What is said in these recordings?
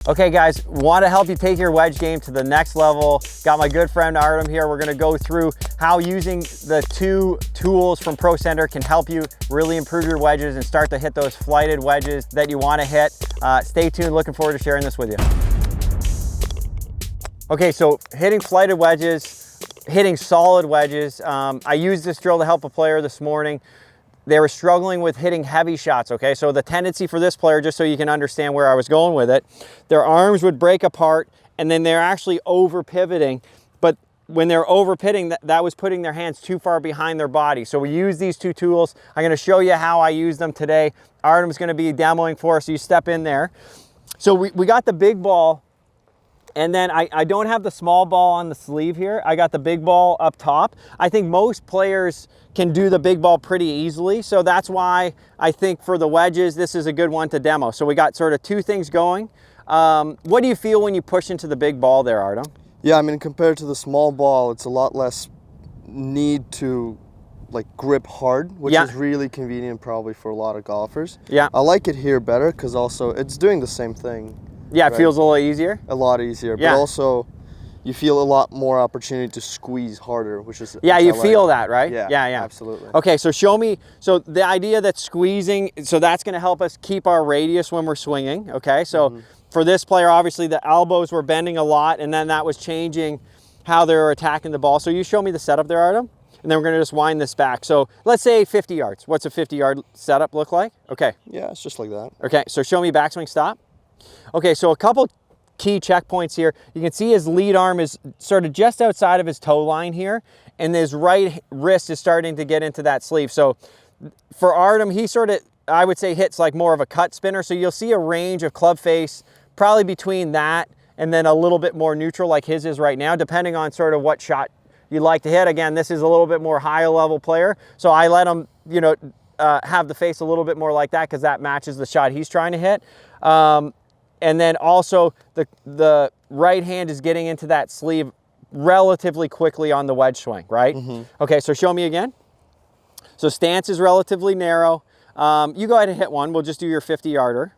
Okay guys, want to help you take your wedge game to the next level. Got my good friend Artem here. We're going to go through how using the two tools from Prosendr can help you really improve your wedges and start to hit those flighted wedges that you want to hit. Stay tuned, looking forward to sharing this with you. Okay, so hitting flighted wedges, hitting solid wedges. I used this drill to help a player this morning. They were struggling with hitting heavy shots, okay? So the tendency for this player, just so you can understand where I was going with it, their arms would break apart and then they're actually over pivoting. But when they're over pivoting, that was putting their hands too far behind their body. So we use these two tools. I'm gonna show you how I use them today. Artem's gonna be demoing for us, so you step in there. So we got the big ball, and then I don't have the small ball on the sleeve here. I got the big ball up top. I think most players can do the big ball pretty easily. So that's why I think for the wedges, this is a good one to demo. So we got sort of two things going. What do you feel when you push into the big ball there, Artem? Yeah, I mean, compared to the small ball, it's a lot less need to like grip hard, which is really convenient probably for a lot of golfers. Yeah. I like it here better because also it's doing the same thing. Yeah, it feels a little easier. A lot easier, but also you feel a lot more opportunity to squeeze harder, which is you feel that, right? Yeah, yeah, absolutely. Okay, so show me. So the idea that squeezing, so that's going to help us keep our radius when we're swinging. Okay, so for this player, obviously the elbows were bending a lot, and then that was changing how they were attacking the ball. So you show me the setup there, Artem, and then we're going to just wind this back. So let's say 50 yards. What's a 50-yard setup look like? Okay. Yeah, it's just like that. Okay, so show me backswing stop. Okay, so a couple key checkpoints here. You can see his lead arm is sort of just outside of his toe line here, and his right wrist is starting to get into that sleeve. So for Artem, he sort of, I would say, hits like more of a cut spinner. So you'll see a range of club face probably between that and then a little bit more neutral like his is right now, depending on sort of what shot you'd like to hit. Again, this is a little bit more higher level player, so I let him, you know, have the face a little bit more like that because that matches the shot he's trying to hit. And then also the right hand is getting into that sleeve relatively quickly on the wedge swing, right? Okay, so show me again. So stance is relatively narrow. You go ahead and hit one. We'll just do your 50-yarder.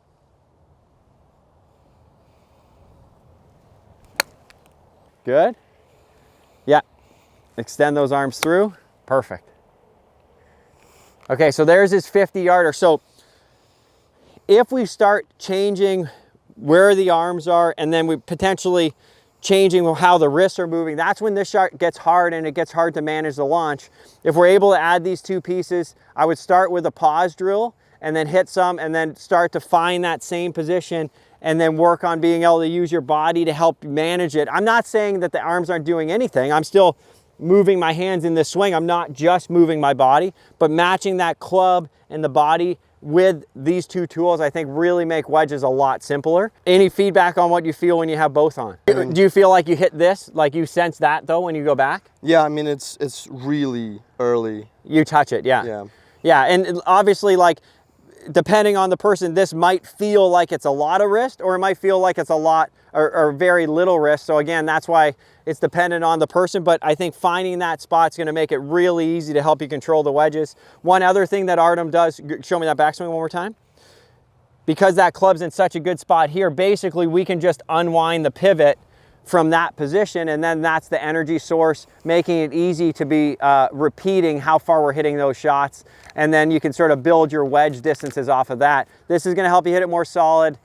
Good. Yeah. Extend those arms through. Perfect. Okay, so there's his 50-yarder. So if we start changing where the arms are, and then we potentially changing how the wrists are moving, that's when this shot gets hard and it gets hard to manage the launch. If we're able to add these two pieces, I would start with a pause drill and then hit some and then start to find that same position and then work on being able to use your body to help manage it. I'm not saying that the arms aren't doing anything. I'm still moving my hands in this swing. I'm not just moving my body, but matching that club and the body with these two tools, I think really make wedges a lot simpler. Any feedback on what you feel when you have both on? Do you feel like you hit this, like you sense that though when you go back? Yeah, I mean, it's really early. You touch it, yeah. Yeah. Yeah, and obviously, like, depending on the person, this might feel like it's a lot of wrist, or it might feel like it's a lot or very little wrist. So again, that's why it's dependent on the person, but I think finding that spot's gonna make it really easy to help you control the wedges. One other thing that Artem does, show me that backswing one more time. Because that club's in such a good spot here, basically we can just unwind the pivot from that position, and then that's the energy source, making it easy to be repeating how far we're hitting those shots, and then you can sort of build your wedge distances off of that. This is gonna help you hit it more solid.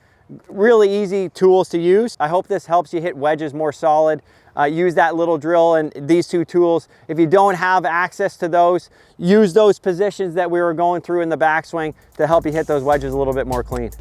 Really easy tools to use. I hope this helps you hit wedges more solid. Use that little drill and these two tools. If you don't have access to those, use those positions that we were going through in the backswing to help you hit those wedges a little bit more clean.